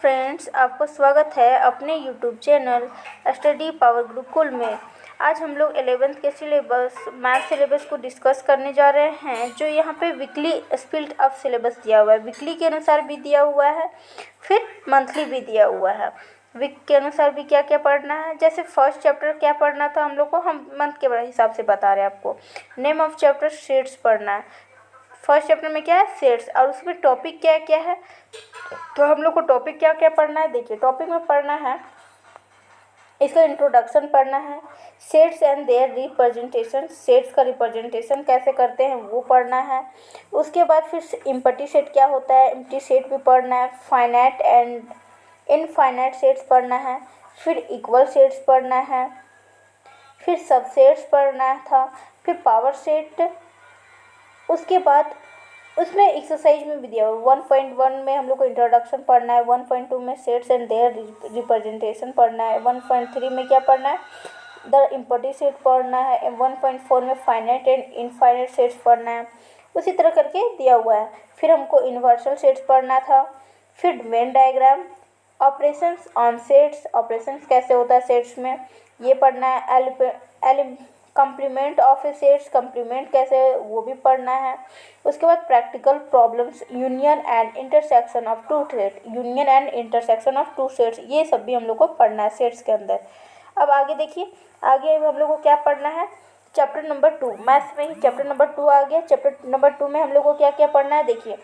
Friends, आपको स्वागत है अपने YouTube channel study power Gurukul में। आज हम लोग 11th के सिलेबस मैथ सिलेबस को डिस्कस करने जा रहे हैं, जो यहाँ पे वीकली स्प्लिट अप सिलेबस दिया हुआ है। वीकली के अनुसार भी दिया हुआ है, फिर मंथली भी दिया हुआ है। वीक के अनुसार भी क्या क्या पढ़ना है, जैसे फर्स्ट चैप्टर क्या पढ़ना था हम लोग को, हम मंथ के हिसाब से बता रहे हैं आपको। नेम ऑफ चैप्टर शेड्स पढ़ना है। फर्स्ट चैप्टर में क्या है, शेड्स, और उसमें टॉपिक क्या क्या है। तो हम लोग को टॉपिक क्या क्या पढ़ना है, देखिए टॉपिक में पढ़ना है, इसका इंट्रोडक्शन पढ़ना है, shades and their representation, shades का रिप्रेजेंटेशन कैसे करते हैं वो पढ़ना है। उसके बाद फिर एम्प्टी सेट क्या होता है, एम्प्टी सेट भी पढ़ना है। फाइनाइट एंड इनफाइनाइट सेट्स पढ़ना है। फिर इक्वल सेट्स पढ़ना है। फिर सबसेट्स पढ़ना था। फिर पावर सेट। उसके बाद उसमें एक्सरसाइज में भी दिया हुआ 1.1 में हम लोग को इंट्रोडक्शन पढ़ना है। 1.2 में सेट्स एंड देयर रिप्रेजेंटेशन पढ़ना है। 1.3 में क्या पढ़ना है, द इम्प्टी सेट पढ़ना है। 1.4 में फाइनाइट एंड इनफाइनाइट सेट्स पढ़ना है। उसी तरह करके दिया हुआ है। फिर हमको यूनिवर्सल सेट्स पढ़ना था। फिर Venn diagram, operations on sets, operations कैसे होता है सेट्स में ये पढ़ना है। Complement of A sets, complement कैसे वो भी पढ़ना है। उसके बाद practical problems, union and intersection of two sets, union and intersection of two sets, ये सब भी हम लोग को पढ़ना है सेट्स के अंदर। अब आगे देखिए, आगे हम लोग को क्या पढ़ना है, चैप्टर नंबर 2 मैथ्स में ही चैप्टर नंबर 2 आ गया। चैप्टर नंबर 2 में हम लोग को क्या क्या पढ़ना है, देखिए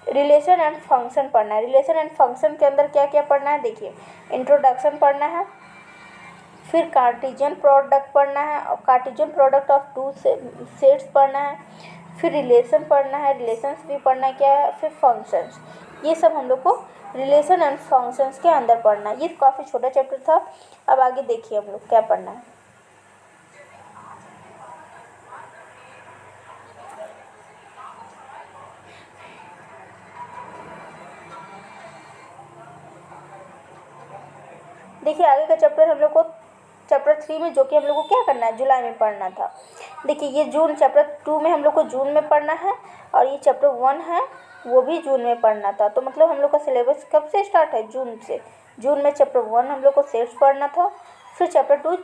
रिलेशन एंड फंक्शन पढ़ना है। रिलेशन एंड फंक्शन के अंदर क्या क्या पढ़ना है, देखिए इंट्रोडक्शन पढ़ना है। फिर कार्टेशियन प्रोडक्ट पढ़ना है, और Cartesian product of two sets पढ़ना है। फिर रिलेशन पढ़ना है, रिलेशंस भी पढ़ना है क्या है। फिर फंक्शंस, ये सब हम लोग को रिलेशन एंड फंक्शंस के अंदर पढ़ना है। ये काफ़ी छोटा चैप्टर था। अब आगे देखिए हम लोग क्या पढ़ना है। देखिए आगे का चैप्टर हम लोग को चैप्टर 3 में, जो कि हम लोग को क्या करना है, जुलाई में पढ़ना था। देखिए ये जून, चैप्टर 2 में हम लोग को जून में पढ़ना है, और ये चैप्टर 1 है वो भी जून में पढ़ना था। तो मतलब हम लोग का सिलेबस कब से स्टार्ट है, जून से। जून में चैप्टर 1 हम लोग को सेट्स पढ़ना था। फिर चैप्टर 2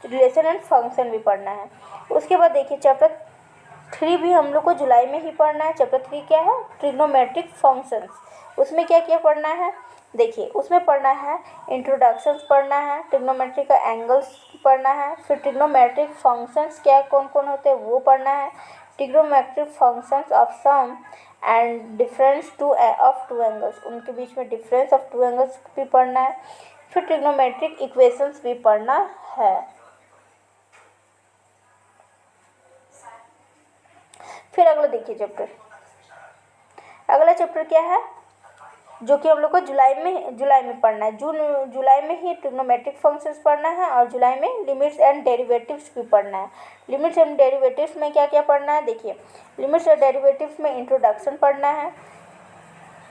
रिलेशन एंड फंक्शन भी पढ़ना है। उसके बाद देखिए चैप्टर 3 भी हम लोग को जुलाई में ही पढ़ना है। चैप्टर 3 क्या है, ट्रिग्नोमेट्रिक फंक्शंस। उसमें क्या क्या पढ़ना है, देखिए उसमें पढ़ना है इंट्रोडक्शंस पढ़ना है, ट्रिग्नोमेट्री का एंगल्स पढ़ना है। फिर ट्रिग्नोमेट्रिक फंक्शंस क्या कौन कौन होते हैं वो पढ़ना है। Trigonometric functions of sum and difference of two angles, उनके बीच में डिफरेंस ऑफ टू एंगल्स भी पढ़ना है। फिर ट्रिग्नोमेट्रिक इक्वेशंस भी पढ़ना है। फिर अगला देखिए चैप्टर, अगला चैप्टर क्या है, जो कि हम लोग को जुलाई में पढ़ना है। जुलाई में ही ट्रिग्नोमेट्रिक फंक्शंस पढ़ना है, और जुलाई में लिमिट्स एंड डेरिवेटिव्स भी पढ़ना है। लिमिट्स एंड डेरिवेटिव्स में क्या क्या पढ़ना है, देखिए लिमिट्स एंड डेरिवेटिव्स में इंट्रोडक्शन पढ़ना है।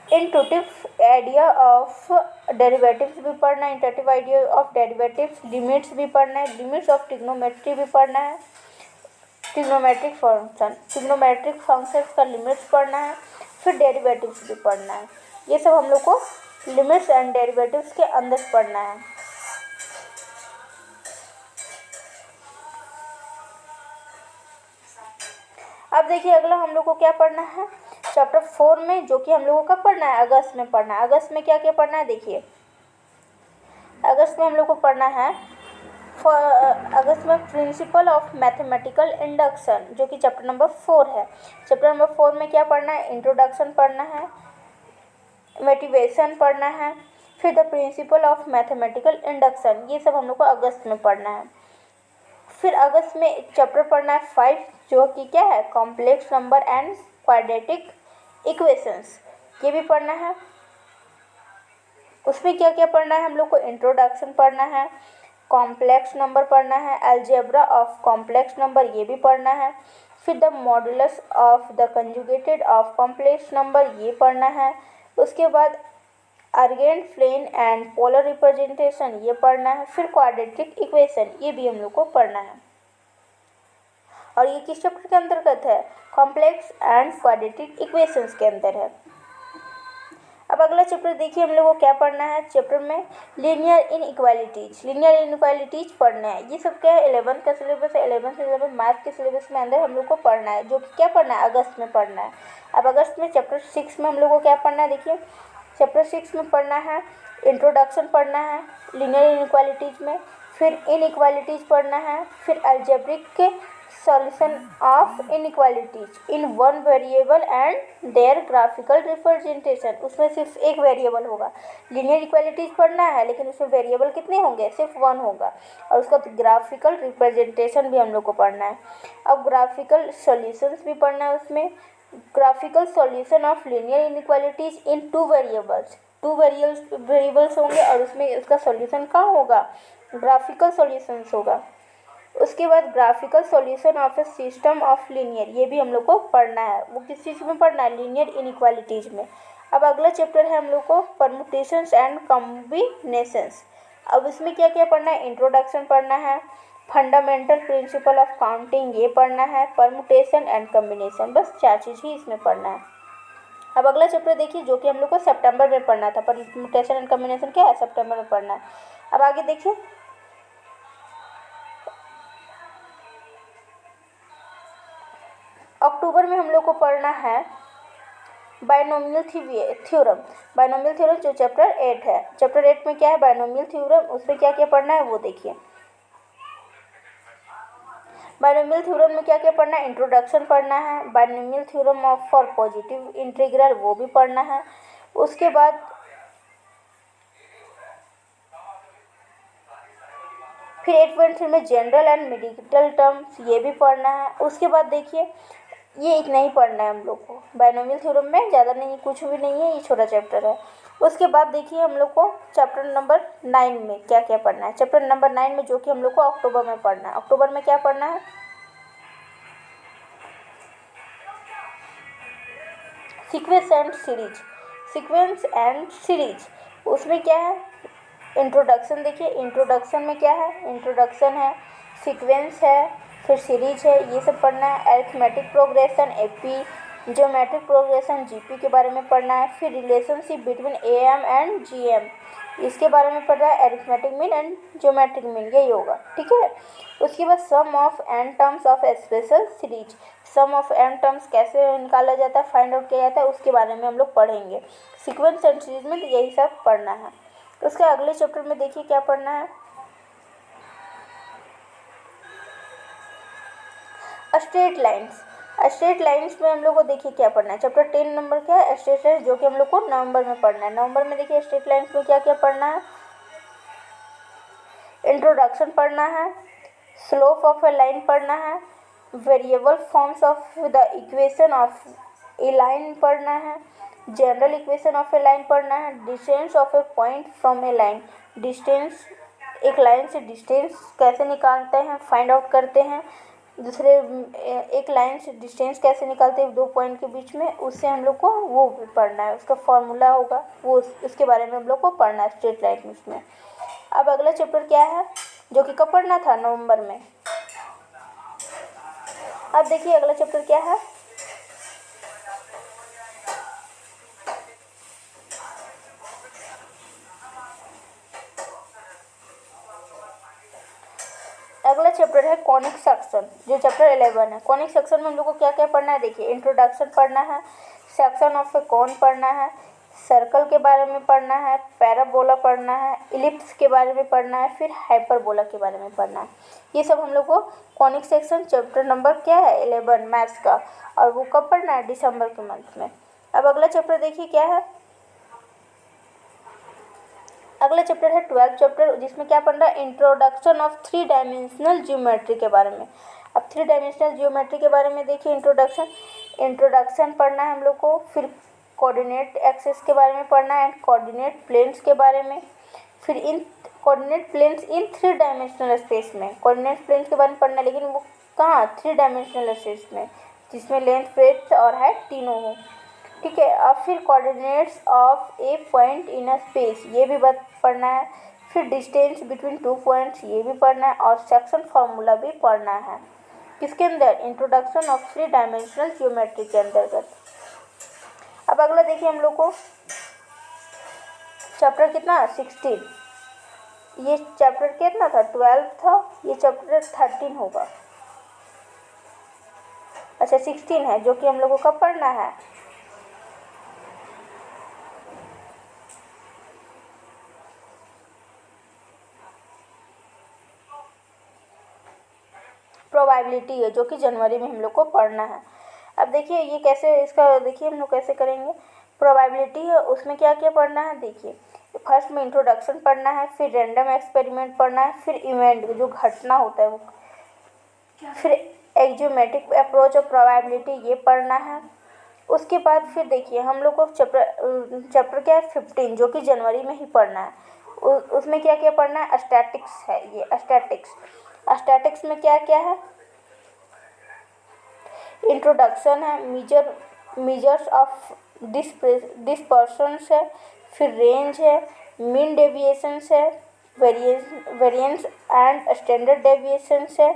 इंट्यूटिव आइडिया ऑफ डेरिवेटिव्स भी पढ़ना है। Intuitive idea of derivatives, limits भी पढ़ना है। लिमिट्स ऑफ ट्रिग्नोमेट्री भी पढ़ना है। ट्रिग्नोमेट्रिक फंक्शंस का लिमिट्स पढ़ना है। फिर डेरिवेटिव्स भी पढ़ना है। ये सब हम लोग को लिमिट्स एंड डेरिवेटिव्स के अंदर पढ़ना है। अब देखिए अगला हम लोग को क्या पढ़ना है, चैप्टर 4 में, जो कि हम लोगों का पढ़ना है अगस्त में पढ़ना है। अगस्त में क्या क्या पढ़ना है, देखिए अगस्त में हम लोग को पढ़ना है अगस्त में प्रिंसिपल ऑफ मैथमेटिकल इंडक्शन, जो कि चैप्टर नंबर 4 है। चैप्टर नंबर 4 में क्या पढ़ना है, इंट्रोडक्शन पढ़ना है, मोटिवेशन पढ़ना है। फिर the principle of mathematical induction, ये सब हम लोग को अगस्त में पढ़ना है। फिर अगस्त में एक चैप्टर पढ़ना है 5, जो कि क्या है, complex number and quadratic equations, ये भी पढ़ना है। उसमें क्या क्या पढ़ना है, हम लोग को इंट्रोडक्शन पढ़ना है, कॉम्प्लेक्स नंबर पढ़ना है, अलजेब्रा ऑफ कॉम्प्लेक्स नंबर ये भी पढ़ना है। फिर the modulus of the conjugated of complex number ये पढ़ना है। उसके बाद Argand plane and polar representation ये पढ़ना है। फिर क्वाड्रेटिक इक्वेशन ये भी हम लोग को पढ़ना है, और ये किस चैप्टर के अंतर्गत है, कॉम्प्लेक्स एंड क्वाड्रेटिक इक्वेशंस के अंदर है। अब अब अगला चैप्टर देखिए हम लोग को क्या पढ़ना है। चैप्टर में लीनियर इनइक्वालिटीज, लीनियर इनइक्वालिटीज पढ़ना है। ये सब क्या है, 11th का सिलेबस है। 11th मैथ के सिलेबस में अंदर हम लोग को पढ़ना है, जो कि क्या पढ़ना है, अगस्त में पढ़ना है। अब अगस्त में चैप्टर 6 में हम लोग को क्या पढ़ना है, देखिए चैप्टर 6 में पढ़ना है इंट्रोडक्शन पढ़ना है लीनियर इनइक्वालिटीज में, फिर इनइक्वालिटीज पढ़ना है, फिर algebraic solution of inequalities in one variable and their graphical representation. उसमें सिर्फ एक वेरिएबल होगा। लीनियर इक्वालिटीज पढ़ना है लेकिन उसमें वेरिएबल कितने होंगे, सिर्फ 1 होगा। और उसका ग्राफिकल रिप्रेजेंटेशन भी हम लोग को पढ़ना है। अब ग्राफिकल सॉल्यूशंस भी पढ़ना है उसमें, graphical solution of linear inequalities in 2 variables. 2 variables होंगे और उसमें उसका सॉल्यूशन कहाँ होगा, ग्राफिकल सॉल्यूशंस होगा। उसके बाद graphical solution of A system of linear, ये भी हम लोग को पढ़ना है। वो किस चीज़ में पढ़ना है, लीनियर इनइक्वालिटीज में। अब अगला चैप्टर है हम लोग को परमुटेशंस एंड कॉम्बिनेशंस। अब इसमें क्या क्या पढ़ना है, इंट्रोडक्शन पढ़ना है, फंडामेंटल प्रिंसिपल ऑफ काउंटिंग ये पढ़ना है, परमुटेशन एंड कॉम्बिनेशन, बस 4 चीज़ ही इसमें पढ़ना है। अब अगला चैप्टर देखिए जो कि हम लोग को सितंबर में पढ़ना था, परमुटेशन एंड कॉम्बिनेशन क्या है, सितंबर में पढ़ना है। अब आगे देखिए अक्टूबर में हम लोग को पढ़ना है बायनोमियल थ्योरम। बायनोमियल थ्योरम जो चैप्टर 8 है। चैप्टर 8 में क्या है, बायनोमियल थ्योरम, उसमें क्या क्या पढ़ना है वो देखिए। बायनोमियल थ्योरम में क्या क्या पढ़ना है, इंट्रोडक्शन पढ़ना है, binomial theorem of for positive integral वो भी पढ़ना है। उसके बाद फिर 8.3 में जनरल एंड मेडिकल टर्म्स ये भी पढ़ना है। उसके बाद देखिए ये इतना ही पढ़ना है हम लोग को। बायनोमियल थ्योरम में ज़्यादा नहीं, कुछ भी नहीं है, ये छोटा चैप्टर है। उसके बाद देखिए हम लोग को चैप्टर नंबर 9 में क्या क्या पढ़ना है। चैप्टर नंबर 9 में जो कि हम लोग को अक्टूबर में पढ़ना है। अक्टूबर में क्या पढ़ना है, sequence and series. Sequence and series उसमें क्या है, इंट्रोडक्शन। देखिए इंट्रोडक्शन में क्या है, इंट्रोडक्शन है, सीक्वेंस है, फिर सीरीज है, ये सब पढ़ना है। Arithmetic progression AP, geometric progression GP के बारे में पढ़ना है। फिर relationship between AM and GM इसके बारे में पढ़ना है। Arithmetic mean and geometric mean यही होगा, ठीक है। उसके बाद sum of n terms of special series, sum of n terms कैसे निकाला जाता है, फाइंड आउट किया जाता है, उसके बारे में हम लोग पढ़ेंगे। सीक्वेंस एंड सीरीज में तो यही सब पढ़ना है। उसके अगले चैप्टर में देखिए क्या पढ़ना है, स्ट्रेट लाइंस। स्ट्रेट लाइंस में हम लोग को देखिए क्या पढ़ना है। चैप्टर 10 नंबर क्या है, स्ट्रेट लाइंस, जो कि हम लोग को नवंबर में पढ़ना है। नवंबर में देखिए स्ट्रेट लाइंस में क्या क्या पढ़ना है, इंट्रोडक्शन पढ़ना है, स्लोप ऑफ ए लाइन पढ़ना है, variable forms of the equation of A line पढ़ना है, general equation of A line पढ़ना है, distance of A point from A line, distance एक लाइन से डिस्टेंस कैसे निकालते हैं, फाइंड आउट करते हैं। दूसरे एक लाइन से डिस्टेंस कैसे निकालते हैं 2 पॉइंट के बीच में, उससे हम लोग को वो भी पढ़ना है, उसका फॉर्मूला होगा वो, उसके बारे में हम लोग को पढ़ना है स्ट्रेट लाइन में। अब अगला चैप्टर क्या है जो कि कब पढ़ना था, नवंबर में। अब देखिए अगला चैप्टर क्या है, अगला चैप्टर है कॉनिक सेक्शन, जो चैप्टर 11 है। कॉनिक सेक्शन में हम लोग को क्या क्या पढ़ना है, देखिए इंट्रोडक्शन पढ़ना है, सेक्शन ऑफ ए कॉन पढ़ना है, सर्कल के बारे में पढ़ना है, पैराबोला पढ़ना है, इलिप्स के बारे में पढ़ना है, फिर हाइपरबोला के बारे में पढ़ना है। ये सब हम लोग को कॉनिक सेक्शन चैप्टर नंबर क्या है, 11 मैथ्स का, और वो कब पढ़ना है, दिसंबर के मंथ में। अब अगला चैप्टर देखिए क्या है, अगला चैप्टर है 12th चैप्टर, जिसमें क्या पढ़ना है, इंट्रोडक्शन ऑफ 3 डायमेंशनल ज्योमेट्री के बारे में। अब 3 डायमेंशनल ज्योमेट्री के बारे में देखिए इंट्रोडक्शन पढ़ना है हम लोग को, फिर कोऑर्डिनेट एक्सिस के बारे में पढ़ना है, एंड कोऑर्डिनेट प्लेन्स के बारे में, फिर in coordinate planes in 3 dimensional space में, कोऑर्डिनेट प्लेन्स के बारे में पढ़ना है, लेकिन वो कहाँ, 3 डायमेंशनल स्पेस में, जिसमें लेंथ ब्रेड्थ और हाइट तीनों हो, ठीक है। अब फिर coordinates of A point in a space ये भी पढ़ना है, फिर डिस्टेंस बिटवीन 2 पॉइंट्स ये भी पढ़ना है, और सेक्शन फार्मूला भी पढ़ना है। किसके अंदर, इंट्रोडक्शन ऑफ 3 डायमेंशनल ज्योमेट्री के अंतर्गत। अब अगला देखिए हम लोग को चैप्टर कितना 16, ये चैप्टर कितना था 12 था, ये चैप्टर 13 होगा। अच्छा 16 है जो कि हम लोगों का पढ़ना है। प्रोबेबिलिटी है जो कि जनवरी में हम लोग को पढ़ना है। अब देखिए ये कैसे, इसका देखिए हम लोग कैसे करेंगे। प्रोबेबिलिटी है उसमें क्या क्या पढ़ना है, देखिए फर्स्ट में इंट्रोडक्शन पढ़ना है, फिर रैंडम एक्सपेरिमेंट पढ़ना है, फिर इवेंट जो घटना होता है वो, फिर एक्जियोमेट्रिक अप्रोच ऑफ प्रोबेबिलिटी ये पढ़ना है। उसके बाद फिर देखिए हम लोग को चैप्टर क्या है 15 जो कि जनवरी में ही पढ़ना है। उसमें क्या क्या पढ़ना है, स्टैटिक्स है, ये स्टैटिक्स में क्या क्या है, इंट्रोडक्शन है, मेजर्स ऑफ डिस्पर्शंस है, फिर रेंज है, मीन डेविएशंस है, वेरिएंस एंड स्टैंडर्ड डेविएशंस है,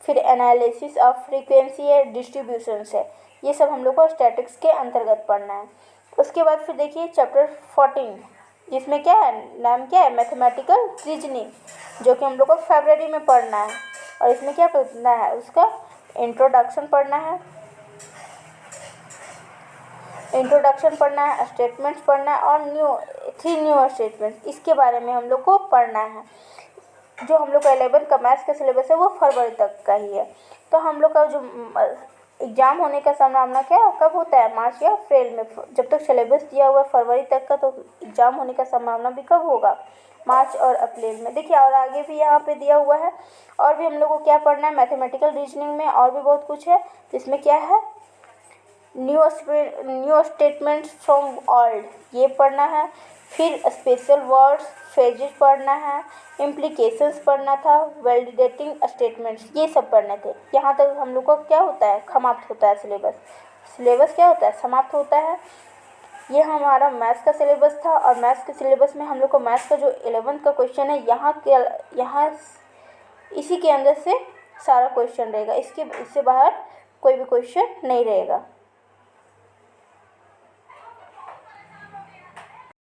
फिर एनालिसिस ऑफ फ्रीक्वेंसी है, डिस्ट्रीब्यूशंस है। ये सब हम लोग को स्टैटिक्स के अंतर्गत पढ़ना है। उसके बाद फिर देखिए चैप्टर 14 जिसमें क्या है, नाम क्या है, मैथमेटिकल रीजनिंग जो कि हम लोग को फरवरी में पढ़ना है। और इसमें क्या पढ़ना है, उसका इंट्रोडक्शन पढ़ना है, स्टेटमेंट्स पढ़ना है और थ्री न्यू स्टेटमेंट्स, इसके बारे में हम लोग को पढ़ना है। जो हम लोग का 11 का मैथ्स का सिलेबस है वो फरवरी तक का ही है। तो हम लोग का जो एग्ज़ाम होने का संभावना क्या कब होता है, मार्च या अप्रैल में। जब तक सिलेबस दिया हुआ है फरवरी तक का, तो एग्ज़ाम होने का संभावना भी कब होगा, मार्च और अप्रैल में। देखिए और आगे भी यहाँ पे दिया हुआ है। और भी हम लोग को क्या पढ़ना है, मैथमेटिकल रीजनिंग में और भी बहुत कुछ है जिसमें क्या है, न्यू स्टेटमेंट्स फ्रॉम ओल्ड ये पढ़ना है, फिर स्पेशल वर्ड्स फ्रेजेस पढ़ना है, इम्प्लीकेशंस पढ़ना था, वैलिडेटिंग स्टेटमेंट्स ये सब पढ़ने थे। यहाँ तक हम लोग को क्या होता है, समाप्त होता है सिलेबस क्या होता है, समाप्त होता है। ये हमारा मैथ्स का सिलेबस था। और मैथ्स के सिलेबस में हम लोग को मैथ्स का जो 11th का क्वेश्चन है यहाँ इसी के अंदर से सारा क्वेश्चन रहेगा, इससे बाहर कोई भी क्वेश्चन नहीं रहेगा।